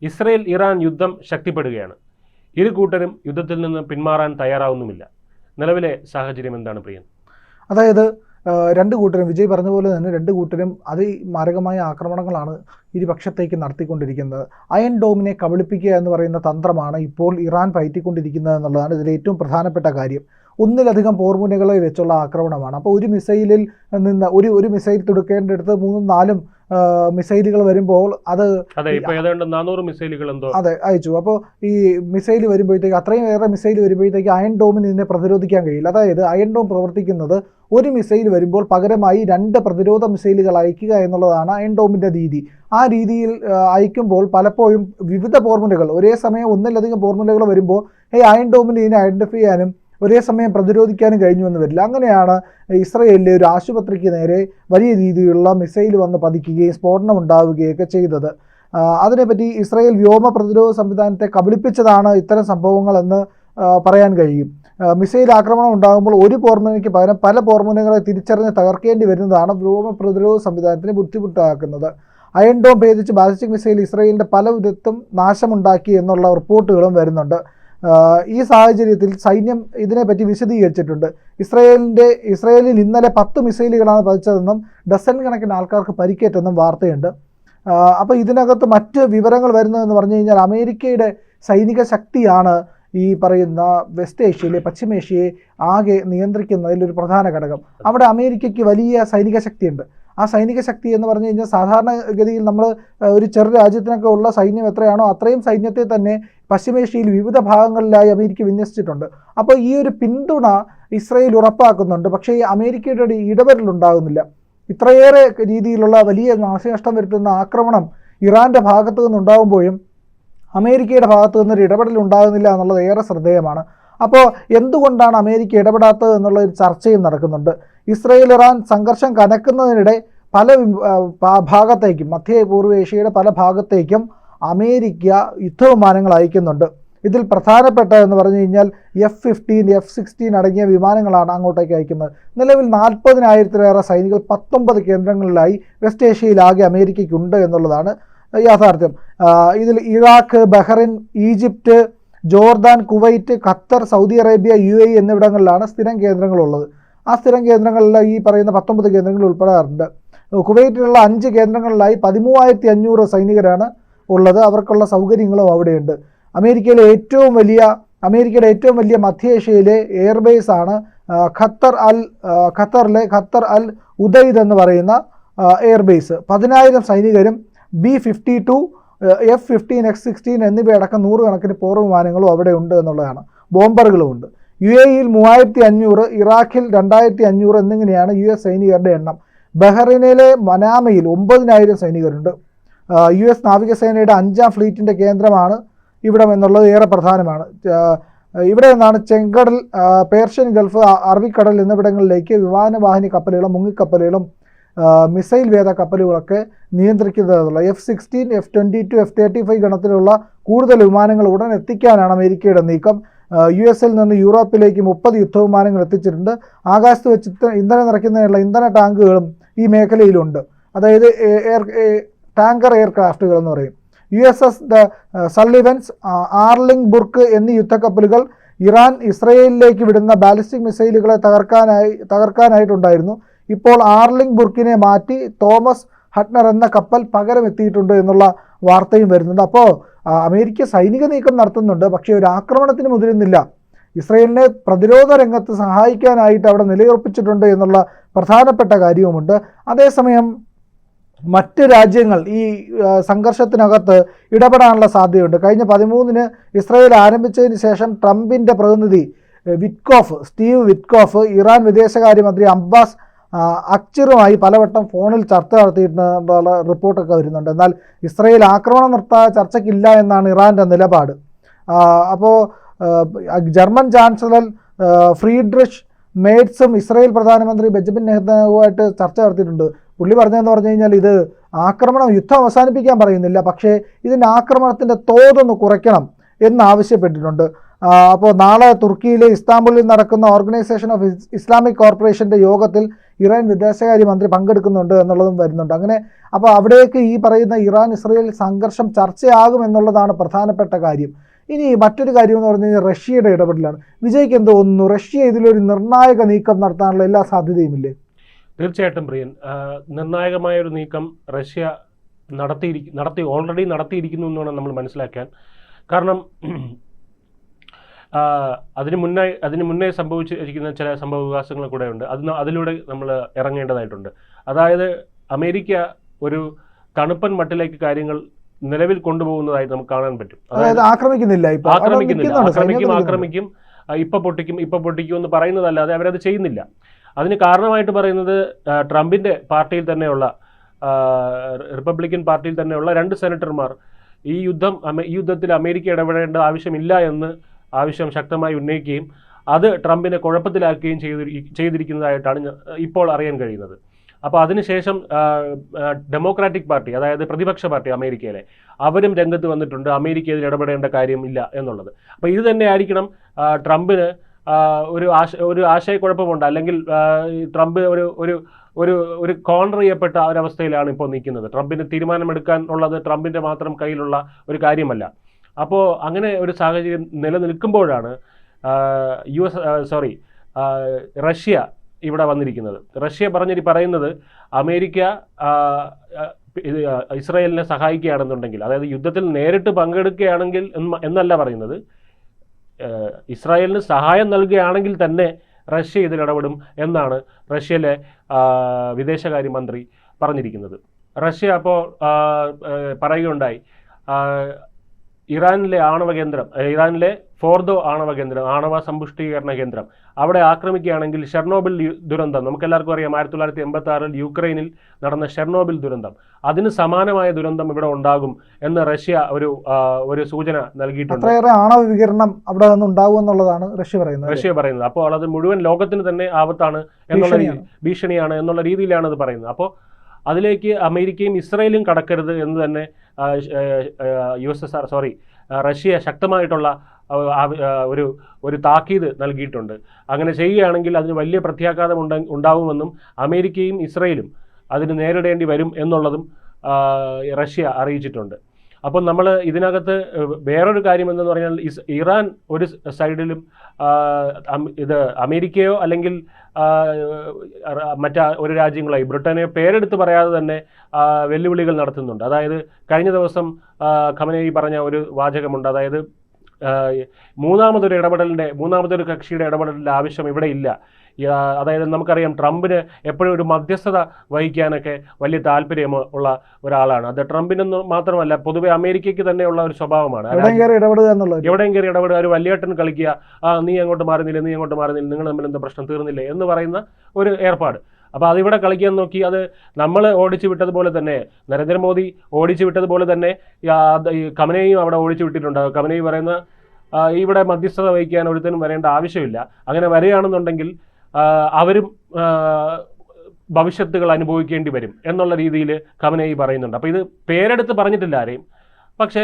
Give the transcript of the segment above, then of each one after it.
Israel Iran യുദ്ധം ശക്തിപ്പെടുകയാണ്. ഇരു കൂട്ടരും യുദ്ധത്തിൽ നിന്ന് പിന്മാറാൻ തയ്യാറാവുന്നുമില്ല. നിലവിലെ സാഹചര്യം എന്താണ് പ്രിയൻ? അതായത് രണ്ട് കൂട്ടരും വിജയ് പറഞ്ഞ പോലെ തന്നെ രണ്ട് കൂട്ടരും അതിമാരകമായ ആക്രമണങ്ങളാണ് ഇരുപക്ഷത്തേക്ക് നടത്തിക്കൊണ്ടിരിക്കുന്നത്. അയൺ ഡോമിനെ കബളിപ്പിക്കുക എന്ന് പറയുന്ന തന്ത്രമാണ് ഇപ്പോൾ ഇറാൻ പയറ്റിക്കൊണ്ടിരിക്കുന്നത് എന്നുള്ളതാണ് ഇതിൽ ഏറ്റവും പ്രധാനപ്പെട്ട കാര്യം. ഒന്നിലധികം പോർമുനകളെ വെച്ചുള്ള ആക്രമണമാണ്. അപ്പോൾ ഒരു മിസൈലിൽ നിന്ന് ഒരു മിസൈൽ തൊടുക്കേണ്ടടുത്ത് 3-4 മിസൈലുകൾ വരുമ്പോൾ അത് ഏതാണ്ട് 400 മിസൈലുകൾ അതെ അയച്ചു. അപ്പോൾ ഈ മിസൈൽ വരുമ്പോഴത്തേക്ക് അത്രയും ഏറെ മിസൈൽ വരുമ്പോഴത്തേക്ക് അയൺ ഡോമിന് ഇതിനെ പ്രതിരോധിക്കാൻ കഴിയില്ല. അതായത് അയൺ ഡോം പ്രവർത്തിക്കുന്നത് ഒരു മിസൈൽ വരുമ്പോൾ പകരമായി 2 പ്രതിരോധ മിസൈലുകൾ അയക്കുക എന്നുള്ളതാണ് അയൺ ഡോമിൻ്റെ രീതി. ആ രീതിയിൽ അയക്കുമ്പോൾ പലപ്പോഴും വിവിധ പോർമുനകൾ ഒരേ സമയം ഒന്നിലധികം പോർമുനകൾ വരുമ്പോൾ അയൺ ഡോമിന് ഇതിനെ ഐഡൻറ്റിഫൈ ചെയ്യാനും ഒരേ സമയം പ്രതിരോധിക്കാനും കഴിഞ്ഞുവെന്ന് വരില്ല. അങ്ങനെയാണ് ഇസ്രയേലിലെ ഒരു ആശുപത്രിക്ക് നേരെ വലിയ രീതിയിലുള്ള മിസൈൽ വന്ന് പതിക്കുകയും സ്ഫോടനം ഉണ്ടാവുകയൊക്കെ ചെയ്തത്. അതിനെപ്പറ്റി ഇസ്രയേൽ വ്യോമ പ്രതിരോധ സംവിധാനത്തെ കബളിപ്പിച്ചതാണ് ഇത്തരം സംഭവങ്ങളെന്ന് പറയാൻ കഴിയും. മിസൈൽ ആക്രമണം ഉണ്ടാകുമ്പോൾ ഒരു പോർമുനയ്ക്ക് പകരം പല പോർമുനകളെ തിരിച്ചറിഞ്ഞ് തകർക്കേണ്ടി വരുന്നതാണ് വ്യോമ പ്രതിരോധ സംവിധാനത്തിന് ബുദ്ധിമുട്ടാക്കുന്നത്. അയൺ ഡോം ഭേദിച്ച് ബാലിസ്റ്റിക് മിസൈൽ ഇസ്രയേലിൻ്റെ പലവിധത്തും നാശമുണ്ടാക്കി എന്നുള്ള റിപ്പോർട്ടുകളും വരുന്നുണ്ട്. ഈ സാഹചര്യത്തിൽ സൈന്യം ഇതിനെപ്പറ്റി വിശദീകരിച്ചിട്ടുണ്ട്. ഇസ്രയേലിൽ ഇന്നലെ 10 മിസൈലുകളാണ് പതിച്ചതെന്നും ഡസൻ കണക്കിന് ആൾക്കാർക്ക് പരിക്കേറ്റെന്നും വാർത്തയുണ്ട്. അപ്പോൾ ഇതിനകത്ത് മറ്റ് വിവരങ്ങൾ വരുന്നതെന്ന് പറഞ്ഞു കഴിഞ്ഞാൽ അമേരിക്കയുടെ സൈനിക ശക്തിയാണ് ഈ പറയുന്ന വെസ്റ്റ് ഏഷ്യയിലെ പശ്ചിമേഷ്യയെ ആകെ നിയന്ത്രിക്കുന്നതിലൊരു പ്രധാന ഘടകം. അവിടെ അമേരിക്കയ്ക്ക് വലിയ സൈനിക ശക്തിയുണ്ട്. ആ സൈനിക ശക്തി എന്ന് പറഞ്ഞു കഴിഞ്ഞാൽ സാധാരണഗതിയിൽ നമ്മൾ ഒരു ചെറു രാജ്യത്തിനൊക്കെ ഉള്ള സൈന്യം എത്രയാണോ അത്രയും സൈന്യത്തെ തന്നെ പശ്ചിമേഷ്യയിൽ വിവിധ ഭാഗങ്ങളിലായി അമേരിക്ക വിന്യസിച്ചിട്ടുണ്ട്. അപ്പോൾ ഈ ഒരു പിന്തുണ ഇസ്രയേൽ ഉറപ്പാക്കുന്നുണ്ട്. പക്ഷേ ഈ അമേരിക്കയുടെ ഇടപെടലുണ്ടാകുന്നില്ല. ഇത്രയേറെ രീതിയിലുള്ള വലിയ നാശനഷ്ടം വരുത്തുന്ന ആക്രമണം ഇറാൻ്റെ ഭാഗത്തു നിന്നുണ്ടാകുമ്പോഴും അമേരിക്കയുടെ ഭാഗത്തു നിന്നൊരു ഇടപെടൽ ഉണ്ടാകുന്നില്ല എന്നുള്ളത് ഏറെ ശ്രദ്ധേയമാണ്. അപ്പോൾ എന്തുകൊണ്ടാണ് അമേരിക്ക ഇടപെടാത്തത് എന്നുള്ള ഒരു ചർച്ചയും നടക്കുന്നുണ്ട്. ഇസ്രയേൽ ഇറാൻ സംഘർഷം കനക്കുന്നതിനിടെ പല ഭാഗത്തേക്കും മധ്യപൂർവ്വേഷ്യയുടെ പല ഭാഗത്തേക്കും അമേരിക്ക യുദ്ധവിമാനങ്ങൾ അയക്കുന്നുണ്ട്. ഇതിൽ പ്രധാനപ്പെട്ടതെന്ന് പറഞ്ഞു കഴിഞ്ഞാൽ F-15, F-16 അടങ്ങിയ വിമാനങ്ങളാണ് അങ്ങോട്ടേക്ക് അയക്കുന്നത്. നിലവിൽ 40,000-ലേറെ സൈനികൾ 19 കേന്ദ്രങ്ങളിലായി വെസ്റ്റ് ഏഷ്യയിലാകെ അമേരിക്കയ്ക്കുണ്ട് എന്നുള്ളതാണ് യാഥാർത്ഥ്യം. ഇതിൽ Iraq, Bahrain, Egypt, Jordan, Kuwait, Qatar, Saudi Arabia, UAE എന്നിവിടങ്ങളിലാണ് സ്ഥിരം കേന്ദ്രങ്ങളുള്ളത്. ആ സ്ഥിരം കേന്ദ്രങ്ങളിൽ ഈ പറയുന്ന 19 കേന്ദ്രങ്ങൾ ഉൾപ്പെടാറുണ്ട്. കുവൈറ്റിലുള്ള 5 കേന്ദ്രങ്ങളിലായി 13,500 സൈനികരാണ് ഉള്ളത്. അവർക്കുള്ള സൗകര്യങ്ങളും അവിടെയുണ്ട്. അമേരിക്കയുടെ ഏറ്റവും വലിയ മധ്യ ഏഷ്യയിലെ എയർബേസ് ആണ് ഖത്തറിലെ ഖത്തർ അൽ ഉദൈദ് എന്ന് പറയുന്ന എയർബേസ്. 10,000 സൈനികരും B-52, F-15, X-16 എന്നിവയടക്കം 100 കണക്കിന് പോർ വിമാനങ്ങളും അവിടെ ഉണ്ട് എന്നുള്ളതാണ്. ബോംബറുകളും ഉണ്ട്. UAE-ൽ 3,500, ഇറാഖിൽ 2,500 എന്നിങ്ങനെയാണ് US സൈനികരുടെ എണ്ണം. ബഹ്റൈനിലെ മനാമയിൽ 9,000 സൈനികരുണ്ട്. US നാവികസേനയുടെ 5ാം ഫ്ലീറ്റിൻ്റെ കേന്ദ്രമാണ് ഇവിടം എന്നുള്ളത് ഏറെ പ്രധാനമാണ്. ഇവിടെ നിന്നാണ് ചെങ്കടൽ, പേർഷ്യൻ ഗൾഫ്, അറബിക്കടൽ എന്നിവിടങ്ങളിലേക്ക് വിമാനവാഹിനി കപ്പലുകളും മുങ്ങിക്കപ്പലുകളും മിസൈൽ വേദ കപ്പലുകളൊക്കെ നിയന്ത്രിക്കുന്നതിനുള്ള F-16, F-22, F-35 ഗണത്തിലുള്ള കൂടുതൽ വിമാനങ്ങൾ ഉടൻ എത്തിക്കാനാണ് അമേരിക്കയുടെ നീക്കം. US-ൽ നിന്ന് യൂറോപ്പിലേക്ക് 30 യുദ്ധവിമാനങ്ങൾ എത്തിച്ചിട്ടുണ്ട്. ആകാശത്ത് വെച്ച് ഇന്ധനം നിറയ്ക്കുന്നതിനുള്ള ഇന്ധന ടാങ്കുകളും ഈ മേഖലയിലുണ്ട്. അതായത് ടാങ്കർ എയർക്രാഫ്റ്റുകൾ എന്ന് പറയും. USS സള്ളിവൻസ്, ആർലിംഗ് ബുർക്ക് എന്നീ യുദ്ധക്കപ്പലുകൾ ഇറാൻ ഇസ്രയേലിലേക്ക് വിടുന്ന ബാലിസ്റ്റിക് മിസൈലുകളെ തകർക്കാനായിട്ടുണ്ടായിരുന്നു. ഇപ്പോൾ ആർലിംഗ് ബുർക്കിനെ മാറ്റി തോമസ് ഹട്ട്നർ എന്ന കപ്പൽ പകരം എത്തിയിട്ടുണ്ട് എന്നുള്ള വാർത്തയും വരുന്നുണ്ട്. അപ്പോൾ അമേരിക്ക സൈനിക നീക്കം നടത്തുന്നുണ്ട്, പക്ഷേ ഒരു ആക്രമണത്തിന് മുതിരുന്നില്ല. ഇസ്രയേലിനെ പ്രതിരോധ രംഗത്ത് സഹായിക്കാനായിട്ട് അവിടെ നിലയുറപ്പിച്ചിട്ടുണ്ട് എന്നുള്ള പ്രധാനപ്പെട്ട കാര്യവുമുണ്ട്. അതേസമയം മറ്റ് രാജ്യങ്ങൾ ഈ സംഘർഷത്തിനകത്ത് ഇടപെടാനുള്ള സാധ്യതയുണ്ട്. കഴിഞ്ഞ 13-ന് ഇസ്രയേൽ ആരംഭിച്ചതിന് ശേഷം ട്രംപിൻ്റെ പ്രതിനിധി സ്റ്റീവ് വിറ്റ്കോഫ് ഇറാൻ വിദേശകാര്യമന്ത്രി അബ്ബാസ് അക്ചറുമായി പലവട്ടം ഫോണിൽ ചർച്ച നടത്തിയിട്ടുള്ള റിപ്പോർട്ടൊക്കെ വരുന്നുണ്ട്. എന്നാൽ ഇസ്രയേൽ ആക്രമണം നിർത്താതെ ചർച്ചയ്ക്കില്ല എന്നാണ് ഇറാൻ്റെ നിലപാട്. അപ്പോൾ ജർമ്മൻ ചാൻസലർ ഫ്രീഡ്രിഷ് മേഡ്സും ഇസ്രയേൽ പ്രധാനമന്ത്രി ബെഞ്ചമിൻ നെതന്യാഹുവുമായിട്ട് ചർച്ച നടത്തിയിട്ടുണ്ട്. പുള്ളി പറഞ്ഞതെന്ന് പറഞ്ഞു കഴിഞ്ഞാൽ ഇത് യുദ്ധം അവസാനിപ്പിക്കാൻ പറയുന്നില്ല, പക്ഷേ ഇതിൻ്റെ ആക്രമണത്തിൻ്റെ തോതൊന്ന് കുറയ്ക്കണം എന്നാവശ്യപ്പെട്ടിട്ടുണ്ട്. അപ്പോൾ നാളെ തുർക്കിയിലെ ഇസ്താംബുളിൽ നടക്കുന്ന ഓർഗനൈസേഷൻ ഓഫ് ഇസ്ലാമിക് കോർപ്പറേഷൻ്റെ യോഗത്തിൽ ഇറാൻ വിദേശകാര്യമന്ത്രി പങ്കെടുക്കുന്നുണ്ട് എന്നുള്ളതും വരുന്നുണ്ട്. അങ്ങനെ അപ്പോൾ അവിടേക്ക് ഈ പറയുന്ന ഇറാൻ ഇസ്രയേൽ സംഘർഷം ചർച്ചയാകും എന്നുള്ളതാണ് പ്രധാനപ്പെട്ട കാര്യം. ഇനി മറ്റൊരു കാര്യം എന്ന് പറഞ്ഞു കഴിഞ്ഞാൽ റഷ്യയുടെ ഇടപെടലാണ്. വിജയ്ക്ക് എന്ത് തോന്നുന്നു? റഷ്യ ഇതിലൊരു നിർണായക നീക്കം നടത്താനുള്ള എല്ലാ സാധ്യതയുമില്ലേ? തീർച്ചയായിട്ടും പ്രിയൻ, നിർണായകമായ ഒരു നീക്കം റഷ്യ ഓൾറെഡി നടത്തിയിരിക്കുന്നു എന്നാണ് നമ്മൾ മനസ്സിലാക്കാൻ. കാരണം അതിന് മുന്നേ സംഭവിച്ചിരിക്കുന്ന ചില സംഭവ വികാസങ്ങൾ കൂടെ ഉണ്ട്. അതിലൂടെ നമ്മൾ ഇറങ്ങേണ്ടതായിട്ടുണ്ട്. അതായത് അമേരിക്ക ഒരു തണുപ്പൻ മട്ടിലേക്ക് കാര്യങ്ങൾ നിലവിൽ കൊണ്ടുപോകുന്നതായിട്ട് നമുക്ക് കാണാൻ പറ്റും. അതായത് ആക്രമിക്കും, ഇപ്പൊ പൊട്ടിക്കും എന്ന് പറയുന്നതല്ലാതെ അവരത് ചെയ്യുന്നില്ല. അതിന് കാരണമായിട്ട് പറയുന്നത് ട്രംപിന്റെ പാർട്ടിയിൽ തന്നെയുള്ള റിപ്പബ്ലിക്കൻ പാർട്ടിയിൽ തന്നെയുള്ള 2 സെനറ്റർമാർ ഈ യുദ്ധത്തിൽ അമേരിക്ക ഇടപെടേണ്ട ആവശ്യമില്ല എന്ന് ആവശ്യം ശക്തമായി ഉന്നയിക്കുകയും അത് ട്രംപിനെ കുഴപ്പത്തിലാക്കുകയും ചെയ്തിരിക്കുന്നതായിട്ടാണ് ഇപ്പോൾ അറിയാൻ കഴിയുന്നത്. അപ്പോൾ അതിനുശേഷം ഡെമോക്രാറ്റിക് പാർട്ടി, അതായത് പ്രതിപക്ഷ പാർട്ടി അമേരിക്കയിലെ, അവരും രംഗത്ത് വന്നിട്ടുണ്ട് അമേരിക്ക ഇതിൽ ഇടപെടേണ്ട കാര്യമില്ല എന്നുള്ളത്. അപ്പോൾ ഇത് തന്നെ ആയിരിക്കണം ട്രംപിന് ഒരു ആശയക്കുഴപ്പമുണ്ട്, അല്ലെങ്കിൽ ട്രംപ് ഒരു കോർണർ ചെയ്യപ്പെട്ട ഒരവസ്ഥയിലാണ് ഇപ്പോൾ നിൽക്കുന്നത്. ട്രംപിന് തീരുമാനമെടുക്കാൻ ഉള്ളത് ട്രംപിൻ്റെ മാത്രം കയ്യിലുള്ള ഒരു കാര്യമല്ല. അപ്പോൾ അങ്ങനെ ഒരു സാഹചര്യം നിലനിൽക്കുമ്പോഴാണ് റഷ്യ ഇവിടെ വന്നിരിക്കുന്നത്. റഷ്യ പറയുന്നത് അമേരിക്ക ഇസ്രായേലിനെ സഹായിക്കുകയാണെന്നുണ്ടെങ്കിൽ, അതായത് യുദ്ധത്തിൽ നേരിട്ട് പങ്കെടുക്കുകയാണെങ്കിൽ എന്നല്ല പറയുന്നത്, ഇസ്രായേലിന് സഹായം നൽകുകയാണെങ്കിൽ തന്നെ റഷ്യ ഇതിൽ ഇടപെടും എന്നാണ് റഷ്യയിലെ വിദേശകാര്യമന്ത്രി പറഞ്ഞിരിക്കുന്നത്. റഷ്യ അപ്പോൾ പറയുകയുണ്ടായി, ഇറാനിലെ ഫോർദോ ആണവ സമ്പുഷ്ടീകരണ കേന്ദ്രം അവിടെ ആക്രമിക്കുകയാണെങ്കിൽ ഷെർണോബിൽ ദുരന്തം, നമുക്കെല്ലാവർക്കും അറിയാം 1986 യുക്രൈനിൽ നടന്ന ഷെർണോബിൽ ദുരന്തം, അതിന് സമാനമായ ദുരന്തം ഇവിടെ ഉണ്ടാകും എന്ന് റഷ്യ ഒരു സൂചന നൽകിയിട്ടുണ്ട്. ആണവ വികിരണം അവിടെ നിന്ന് ഉണ്ടാകും എന്നുള്ളതാണ് റഷ്യ പറയുന്നത്. അപ്പോൾ അത് മുഴുവൻ ലോകത്തിന് തന്നെ ആപത്താണ് എന്നുള്ള ഭീഷണിയാണ് എന്നുള്ള രീതിയിലാണ് അത് പറയുന്നത്. അപ്പോൾ അതിലേക്ക് അമേരിക്കയും ഇസ്രായേലും കടക്കരുത് എന്ന് തന്നെ റഷ്യ ശക്തമായിട്ടുള്ള ഒരു താക്കീത് നൽകിയിട്ടുണ്ട്. അങ്ങനെ ചെയ്യുകയാണെങ്കിൽ അതിന് വലിയ പ്രത്യാഘാതം ഉണ്ടാവുമെന്നും അമേരിക്കയും ഇസ്രായേലും അതിന് നേരിടേണ്ടി വരും എന്നുള്ളതും റഷ്യ അറിയിച്ചിട്ടുണ്ട്. അപ്പോൾ നമ്മൾ ഇതിനകത്ത് വേറൊരു കാര്യം എന്തെന്ന് പറഞ്ഞാൽ, ഇറാൻ ഒരു സൈഡിലും ഇത് അമേരിക്കയോ അല്ലെങ്കിൽ ഒരു രാജ്യങ്ങളായി ബ്രിട്ടനെയോ പേരെടുത്ത് പറയാതെ തന്നെ വെല്ലുവിളികൾ നടത്തുന്നുണ്ട്. അതായത് കഴിഞ്ഞ ദിവസം ഖമനേയി പറഞ്ഞ ഒരു വാചകമുണ്ട്, അതായത് മൂന്നാമതൊരു കക്ഷിയുടെ ഇടപെടലിൻ്റെ ആവശ്യം ഇവിടെ ഇല്ല. അതായത് നമുക്കറിയാം ട്രംപിന് എപ്പോഴും ഒരു മധ്യസ്ഥത വഹിക്കാനൊക്കെ വലിയ താല്പര്യമുള്ള ഒരാളാണ്. അത് ട്രംപിനൊന്നും മാത്രമല്ല, പൊതുവെ അമേരിക്കയ്ക്ക് തന്നെയുള്ള ഒരു സ്വഭാവമാണ്. എവിടെയും കയറി ഇടപെടുക, ഒരു വലിയേട്ടൻ കളിക്കുക, നീ അങ്ങോട്ട് മാറുന്നില്ല, നിങ്ങൾ തമ്മിൽ എന്താ പ്രശ്നം, തീർന്നില്ലേ എന്ന് പറയുന്ന ഒരു ഏർപ്പാട്. അപ്പോൾ അതിവിടെ കളിക്കാൻ നോക്കി, അത് നമ്മൾ ഓടിച്ചു വിട്ടതുപോലെ തന്നെ, നരേന്ദ്രമോദി ഓടിച്ചു വിട്ടതുപോലെ തന്നെ ഈ ഖമനേയും അവിടെ ഓടിച്ചു വിട്ടിട്ടുണ്ട്. ഖമനേയി പറയുന്ന ഇവിടെ മധ്യസ്ഥത വഹിക്കാൻ ഒരുത്തനും വരേണ്ട ആവശ്യമില്ല, അങ്ങനെ വരികയാണെന്നുണ്ടെങ്കിൽ അവരും ഭവിഷ്യത്തുകൾ അനുഭവിക്കേണ്ടി വരും എന്നുള്ള രീതിയിൽ ഖമനേയി പറയുന്നുണ്ട്. അപ്പോൾ ഇത് പേരെടുത്ത് പറഞ്ഞിട്ടില്ല ആരെയും, പക്ഷേ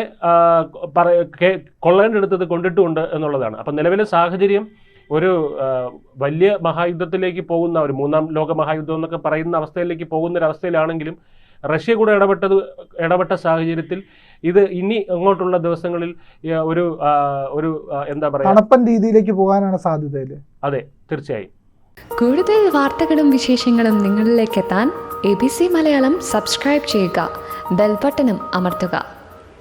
കൊള്ളേണ്ടെടുത്തത് കൊണ്ടിട്ടുമുണ്ട് എന്നുള്ളതാണ്. അപ്പം നിലവിലെ സാഹചര്യം ഒരു വലിയ മഹായുദ്ധത്തിലേക്ക് പോകുന്ന, ഒരു 3ാം ലോക മഹായുദ്ധം എന്നൊക്കെ പറയുന്ന അവസ്ഥയിലേക്ക് പോകുന്ന ഒരു അവസ്ഥയിലാണെങ്കിലും റഷ്യ കൂടെ ഇടപെട്ട സാഹചര്യത്തിൽ ഇത് ഇനി അങ്ങോട്ടുള്ള ദിവസങ്ങളിൽ ഒരു എന്താ പറയുക, തണുപ്പൻ രീതിയിലേക്ക് പോകാനാണ് സാധ്യത. അതെ, തീർച്ചയായും. കൂടുതൽ വാർത്തകളും വിശേഷങ്ങളും നിങ്ങളിലേക്ക് എത്താൻ ABC മലയാളം സബ്സ്ക്രൈബ് ചെയ്യുക, ബെൽ ബട്ടണും അമർത്തുക.